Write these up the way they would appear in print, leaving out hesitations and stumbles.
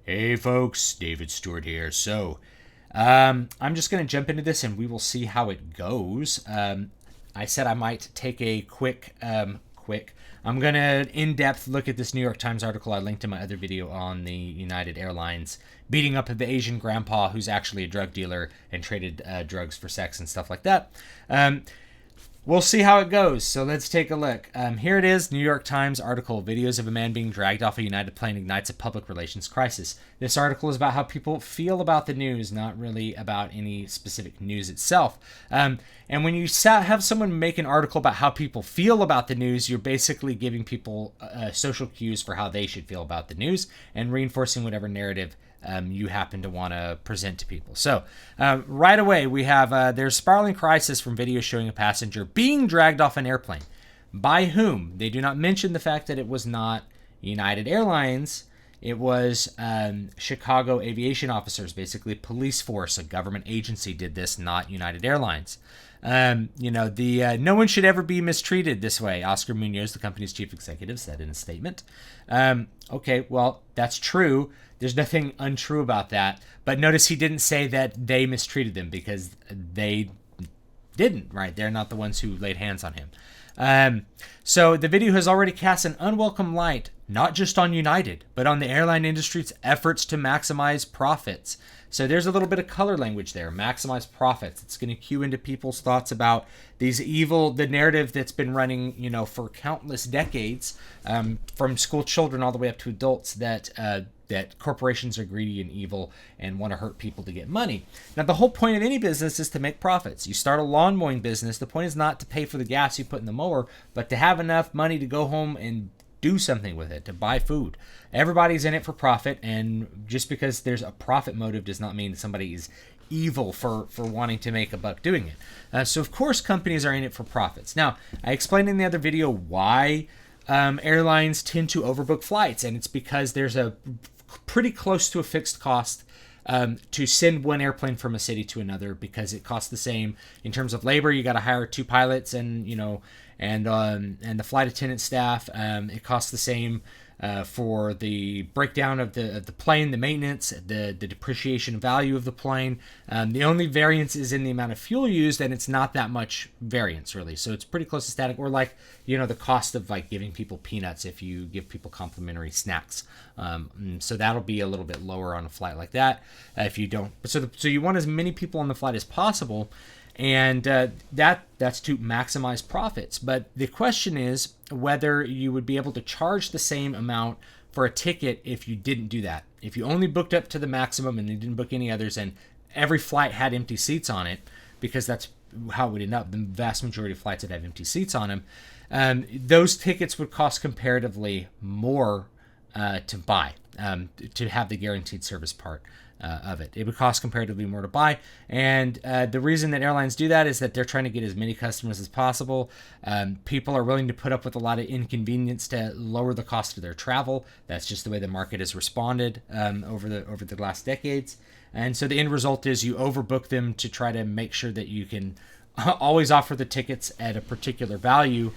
Hey folks, David Stewart here. I'm just going to jump into this and we will see how it goes. I said I might take a I'm going to in-depth look at this New York Times article I linked in my other video on the United Airlines beating up the Asian grandpa who's actually a drug dealer and traded drugs for sex and stuff like that. We'll see how it goes. So let's take a look. Here it is, New York Times article, videos of a man being dragged off a United plane ignites a public relations crisis. This article is about how people feel about the news, not really about any specific news itself. And when you have someone make an article about how people feel about the news, you're basically giving people social cues for how they should feel about the news and reinforcing whatever narrative you happen to want to present to people. So right away, we have there's spiraling crisis from video showing a passenger being dragged off an airplane. By whom? They do not mention the fact that it was not United Airlines. It was Chicago aviation officers, basically police force, a government agency did this, not United Airlines. No one should ever be mistreated this way, Oscar Munoz, the company's chief executive, said in a statement. Okay, well, that's true. There's nothing untrue about that. But notice he didn't say that they mistreated them because they didn't, right? They're not the ones who laid hands on him. So the video has already cast an unwelcome light, not just on United, but on the airline industry's efforts to maximize profits. So there's a little bit of color language there, maximize profits. It's going to cue into people's thoughts about the narrative that's been running, for countless decades, from school children all the way up to adults, that corporations are greedy and evil and want to hurt people to get money. Now, the whole point of any business is to make profits. You start a lawn mowing business. The point is not to pay for the gas you put in the mower, but to have enough money to go home and do something with it, to buy food. Everybody's in it for profit, and just because there's a profit motive does not mean that somebody is evil for wanting to make a buck doing it. So, of course, companies are in it for profits. Now, I explained in the other video why airlines tend to overbook flights, and it's because there's a pretty close to a fixed cost to send one airplane from a city to another, because it costs the same in terms of labor. You got to hire 2 pilots and the flight attendant staff. It costs the same for the breakdown of the plane, the maintenance, the depreciation value of the plane. The only variance is in the amount of fuel used, and it's not that much variance really. So it's pretty close to static, or the cost of giving people peanuts if you give people complimentary snacks. So that'll be a little bit lower on a flight like that. If you don't, so you want as many people on the flight as possible. And that's to maximize profits. But the question is whether you would be able to charge the same amount for a ticket if you didn't do that. If you only booked up to the maximum and you didn't book any others, and every flight had empty seats on it, because that's how it would end up. The vast majority of flights would have empty seats on them. Those tickets would cost comparatively more to buy, to have the guaranteed service part of it. It would cost comparatively more to buy. And the reason that airlines do that is that they're trying to get as many customers as possible. People are willing to put up with a lot of inconvenience to lower the cost of their travel. That's just the way the market has responded over the last decades. And so the end result is you overbook them to try to make sure that you can always offer the tickets at a particular value,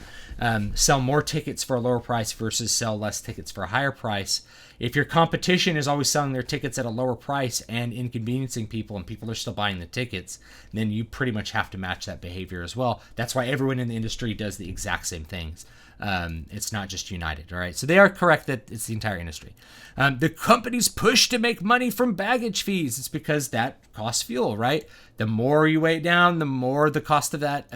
sell more tickets for a lower price versus sell less tickets for a higher price. If your competition is always selling their tickets at a lower price and inconveniencing people, and people are still buying the tickets, then you pretty much have to match that behavior as well. That's why everyone in the industry does the exact same things. It's not just United, all right? So they are correct that it's the entire industry. The company's push to make money from baggage fees. It's because that costs fuel, right? The more you weigh it down, the more the cost of that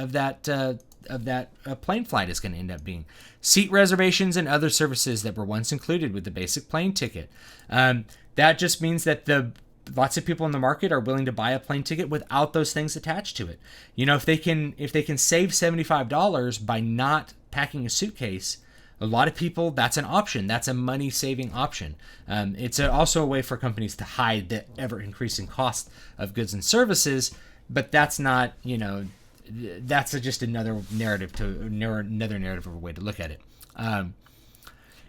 plane flight is going to end up being. Seat reservations and other services that were once included with the basic plane ticket. That just means that lots of people in the market are willing to buy a plane ticket without those things attached to it. If they can save $75 by not packing a suitcase, a lot of people, that's an option. That's a money-saving option. It's also a way for companies to hide the ever-increasing cost of goods and services, but that's not, that's just another narrative of a way to look at it. An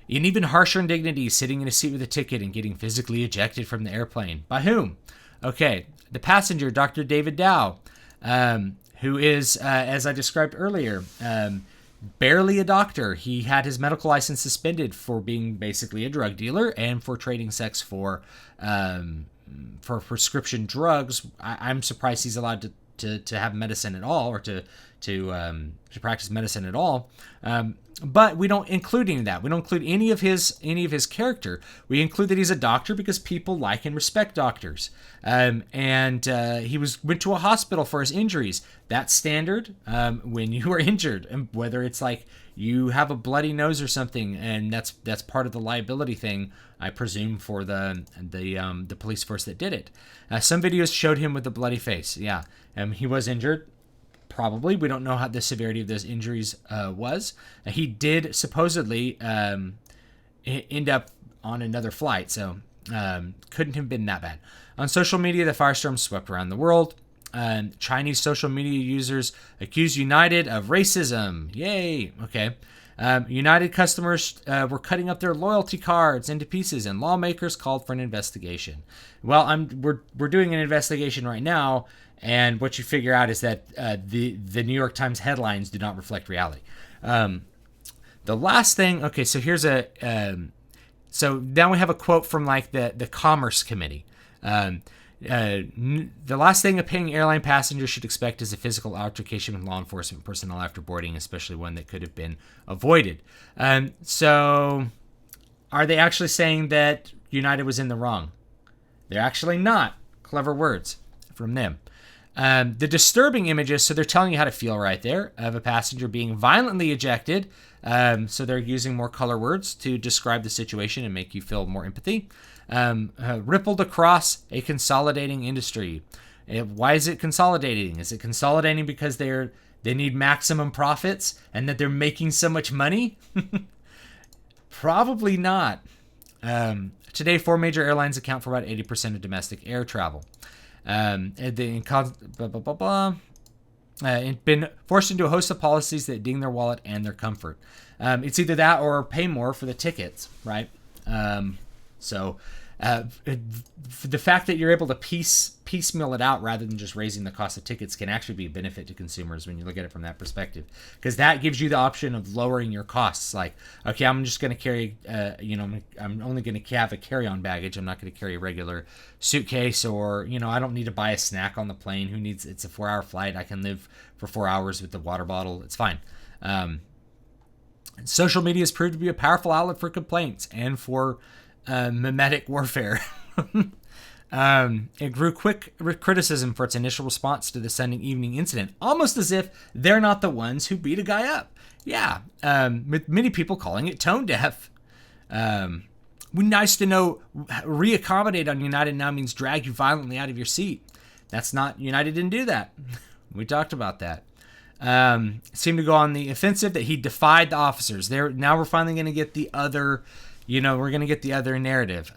even harsher indignity, sitting in a seat with a ticket and getting physically ejected from the airplane. By whom? Okay, the passenger, Dr. David Dow, who is, as I described earlier, barely a doctor. He had his medical license suspended for being basically a drug dealer and for trading sex for prescription drugs. I'm surprised he's allowed to have medicine at all, or to practice medicine at all. But we don't include any of that. We don't include any of his character. We include that he's a doctor because people like and respect doctors. And he went to a hospital for his injuries. That's standard when you are injured, and whether it's like you have a bloody nose or something, and that's part of the liability thing, I presume, for the police force that did it. Some videos showed him with a bloody face. Yeah, he was injured. Probably. We don't know how the severity of those injuries was. He did supposedly end up on another flight, so couldn't have been that bad. On social media, the firestorm swept around the world. Chinese social media users accused United of racism. Yay! Okay. United customers were cutting up their loyalty cards into pieces, and lawmakers called for an investigation. Well, we're doing an investigation right now. And what you figure out is that the New York Times headlines do not reflect reality. The last thing, okay, so here's so now we have a quote from like the Commerce Committee. The last thing a paying airline passenger should expect is a physical altercation with law enforcement personnel after boarding, especially one that could have been avoided. So are they actually saying that United was in the wrong? They're actually not. Clever words from them. The disturbing images, so they're telling you how to feel right there, of a passenger being violently ejected. So they're using more color words to describe the situation and make you feel more empathy. Rippled across a consolidating industry. Why is it consolidating? Is it consolidating because they need maximum profits and that they're making so much money? Probably not. Today, 4 major airlines account for about 80% of domestic air travel. And been forced into a host of policies that ding their wallet and their comfort. It's either that or pay more for the tickets, right? So the fact that you're able to piecemeal it out rather than just raising the cost of tickets can actually be a benefit to consumers when you look at it from that perspective, because that gives you the option of lowering your costs. Like, okay, I'm just going to carry, I'm only going to have a carry-on baggage. I'm not going to carry a regular suitcase, or, I don't need to buy a snack on the plane. Who needs, it's a 4-hour flight. I can live for 4 hours with the water bottle. It's fine. Social media has proved to be a powerful outlet for complaints and for mimetic warfare. It grew quick criticism for its initial response to the Sunday evening incident, almost as if they're not the ones who beat a guy up. Yeah, with many people calling it tone deaf. Nice to know reaccommodate on United now means drag you violently out of your seat. That's not, United didn't do that. We talked about that. Seemed to go on the offensive that he defied the officers. Now we're finally going to get the other, we're going to get the other narrative.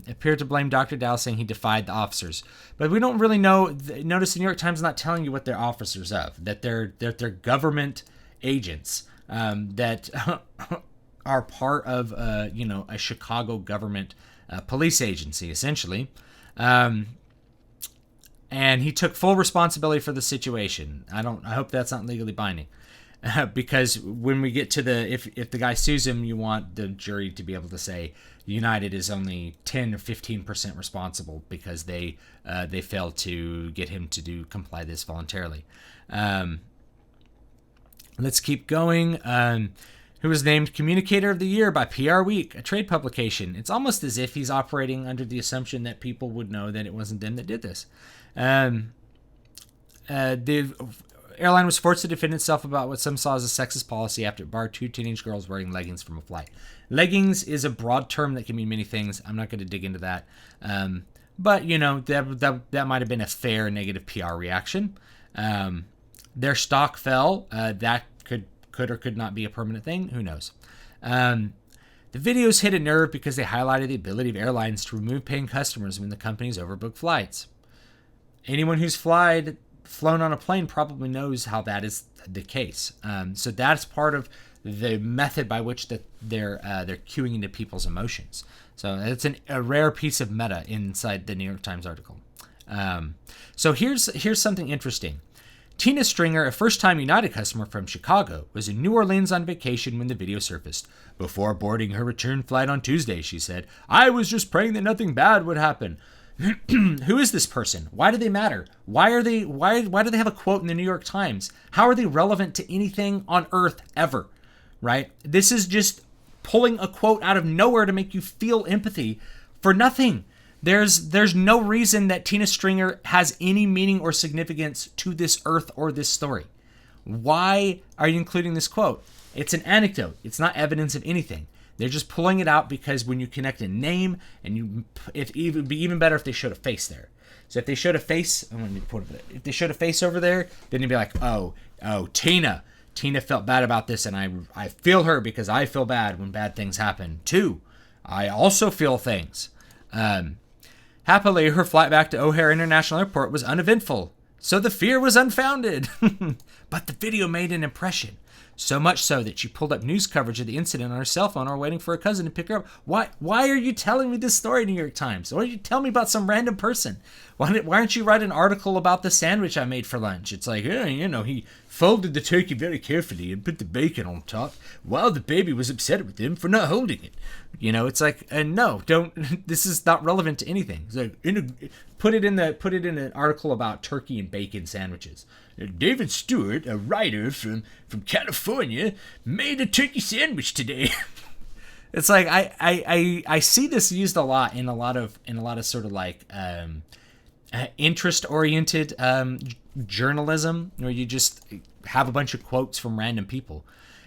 Appeared to blame Dr. Dow, saying he defied the officers. But we don't really know. Notice the New York Times is not telling you what they're officers of, that they're government agents that are part of, a Chicago government police agency, essentially. And he took full responsibility for the situation. I hope that's not legally binding. Because when we get to if the guy sues him, you want the jury to be able to say United is only 10 or 15% responsible because they failed to get him to comply this voluntarily. Let's keep going. Who was named Communicator of the Year by PR Week, a trade publication. It's almost as if he's operating under the assumption that people would know that it wasn't them that did this. The airline was forced to defend itself about what some saw as a sexist policy after it barred 2 teenage girls wearing leggings from a flight. Leggings is a broad term that can mean many things. I'm not going to dig into that. But, that might have been a fair negative PR reaction. Their stock fell. That could or could not be a permanent thing. Who knows? The videos hit a nerve because they highlighted the ability of airlines to remove paying customers when the companies overbook flights. Anyone who's flown on a plane probably knows how that is the case. So that's part of the method by which they're cueing into people's emotions. So it's a rare piece of meta inside the New York Times article. So here's something interesting. Tina Stringer, a first-time United customer from Chicago, was in New Orleans on vacation when the video surfaced. Before boarding her return flight on Tuesday, she said, "I was just praying that nothing bad would happen." Who is this person? Why do they matter? Why do they have a quote in the New York Times? How are they relevant to anything on earth ever? Right? This is just pulling a quote out of nowhere to make you feel empathy for nothing. There's no reason that Tina Stringer has any meaning or significance to this earth or this story. Why are you including this quote? It's an anecdote. It's not evidence of anything. They're just pulling it out because when you connect a name, and it would be even better if they showed a face there. So if they showed a face, if they showed a face over there, then you'd be like, oh, Tina felt bad about this, and I feel her because I feel bad when bad things happen too. I also feel things. Happily, her flight back to O'Hare International Airport was uneventful, so the fear was unfounded. But the video made an impression. So much so that she pulled up news coverage of the incident on her cell phone while waiting for her cousin to pick her up. Why are you telling me this story, New York Times? Why don't you tell me about some random person? Why don't you write an article about the sandwich I made for lunch? It's like, he folded the turkey very carefully and put the bacon on top while the baby was upset with him for not holding it. It's like, no, don't. This is not relevant to anything. It's like, put it in an article about turkey and bacon sandwiches. David Stewart, a writer from California, made a turkey sandwich today. It's like I see this used a lot in a lot of sort of like interest oriented journalism, where you just have a bunch of quotes from random people.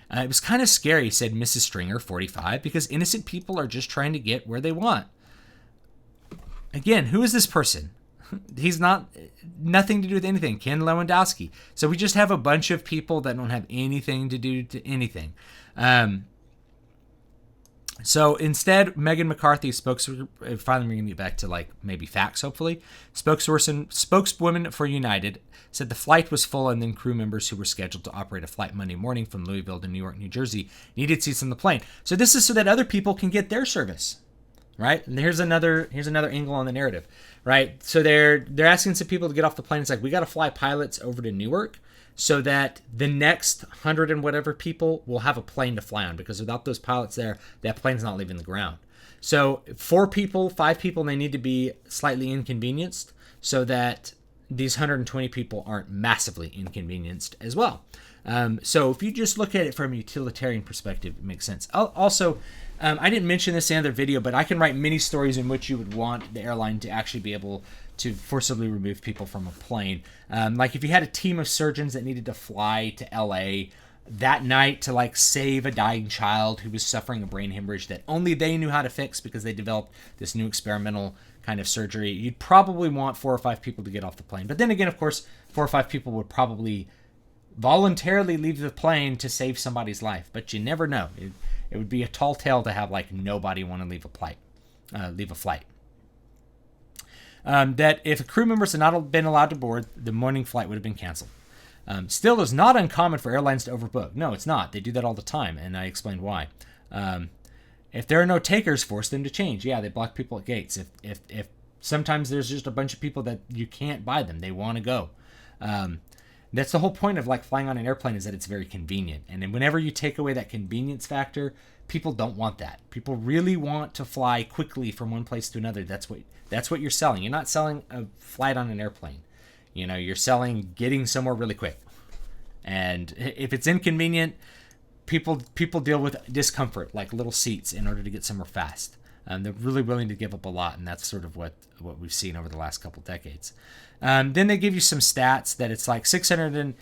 It was kind of scary, said Mrs. Stringer, 45, because innocent people are just trying to get where they want. Again, who is this person? He's nothing to do with anything. Ken Lewandowski. So we just have a bunch of people that don't have anything to do to anything. So instead, Megan McCarthy, finally we're going to get back to like maybe facts, hopefully. Spokeswoman for United said the flight was full, and then crew members who were scheduled to operate a flight Monday morning from Louisville to New York, New Jersey needed seats on the plane. So this is so that other people can get their service. Right? And here's another angle on the narrative, right? So they're asking some people to get off the plane. It's like, we got to fly pilots over to Newark so that the next 100 and whatever people will have a plane to fly on, because without those pilots there, that plane's not leaving the ground. So 5 people, they need to be slightly inconvenienced so that these 120 people aren't massively inconvenienced as well. So if you just look at it from a utilitarian perspective, it makes sense. Also, I didn't mention this in the other video, but I can write many stories in which you would want the airline to actually be able to forcibly remove people from a plane. Like if you had a team of surgeons that needed to fly to LA that night to like save a dying child who was suffering a brain hemorrhage that only they knew how to fix because they developed this new experimental kind of surgery, you'd probably want 4 or 5 people to get off the plane. But then again, of course, 4 or 5 people would probably voluntarily leave the plane to save somebody's life. But you never know. It would be a tall tale to have like nobody want to leave a flight. That if crew members had not been allowed to board, the morning flight would have been canceled. Still, it's not uncommon for airlines to overbook. No, it's not. They do that all the time, and I explained why. If there are no takers, force them to change. Yeah, they block people at gates. If sometimes there's just a bunch of people that you can't buy them, they want to go. That's the whole point of like flying on an airplane, is that it's very convenient. And then whenever you take away that convenience factor, people don't want that. People really want to fly quickly from one place to another. That's what you're selling. You're not selling a flight on an airplane. You're selling getting somewhere really quick. And if it's inconvenient, people deal with discomfort, like little seats, in order to get somewhere fast. They're really willing to give up a lot, and that's sort of what we've seen over the last couple decades. Then they give you some stats that it's like 600 and,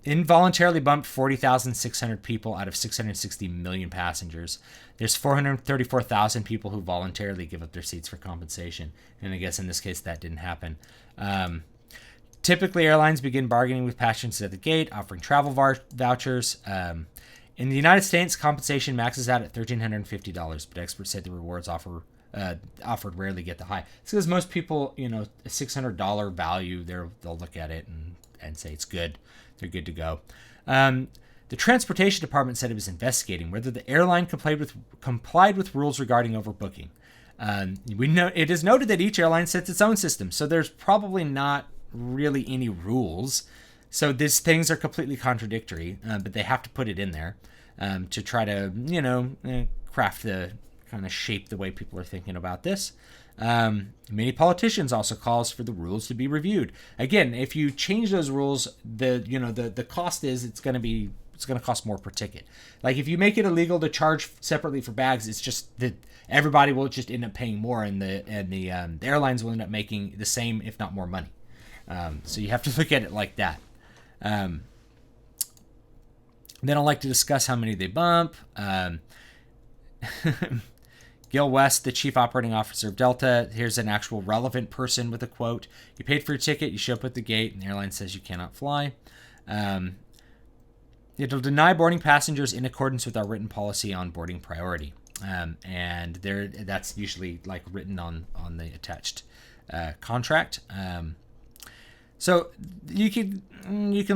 involuntarily bumped 40,600 people out of 660 million passengers. There's 434,000 people who voluntarily give up their seats for compensation. And I guess in this case, that didn't happen. Typically, airlines begin bargaining with passengers at the gate, offering travel vouchers. In the United States, compensation maxes out at $1,350, but experts say the rewards offered rarely get the high. It's because most people, a $600 value, they'll look at it and say it's good. They're good to go. The Transportation Department said it was investigating whether the airline complied with rules regarding overbooking. We know it is noted that each airline sets its own system, so there's probably not really any rules. So these things are completely contradictory, but they have to put it in there to try to, craft the kind of shape the way people are thinking about this. Many politicians also calls for the rules to be reviewed. Again, if you change those rules, the cost is it's going to cost more per ticket. Like if you make it illegal to charge separately for bags, it's just that everybody will just end up paying more, and the airlines will end up making the same, if not more money. So you have to look at it like that. They don't like to discuss how many they bump. Gil West, the chief operating officer of Delta, here's an actual relevant person with a quote. You paid for your ticket, you show up at the gate, and the airline says you cannot fly. It'll deny boarding passengers in accordance with our written policy on boarding priority. And that's usually like written on the attached contract. So you can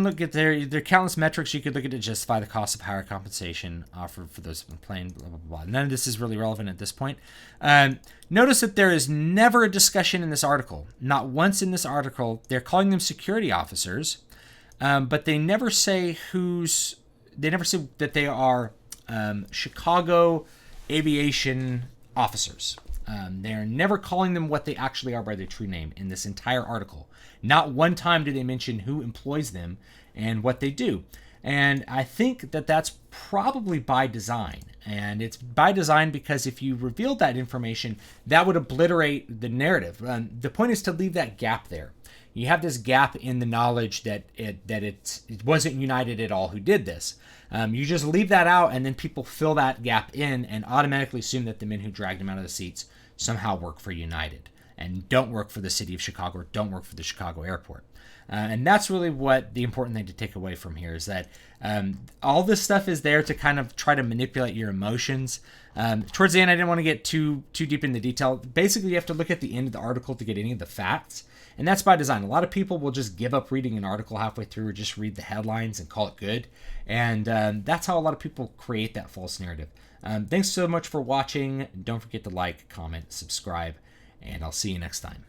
look at there are countless metrics you could look at to justify the cost of higher compensation offered for those playing, blah, blah, blah. None of this is really relevant at this point. Notice that there is never a discussion in this article. Not once in this article. They're calling them security officers, but they never say that they are Chicago aviation officers. They're never calling them what they actually are by their true name in this entire article. Not one time do they mention who employs them and what they do. And I think that that's probably by design. And it's by design because if you revealed that information, that would obliterate the narrative. The point is to leave that gap there. You have this gap in the knowledge that it wasn't United at all who did this. You just leave that out, and then people fill that gap in and automatically assume that the men who dragged them out of the seats somehow work for United and don't work for the city of Chicago or don't work for the Chicago airport. And that's really what the important thing to take away from here is that all this stuff is there to kind of try to manipulate your emotions. Towards the end, I didn't want to get too deep into detail. Basically, you have to look at the end of the article to get any of the facts. And that's by design. A lot of people will just give up reading an article halfway through or just read the headlines and call it good. And that's how a lot of people create that false narrative. Thanks so much for watching. Don't forget to like, comment, subscribe, and I'll see you next time.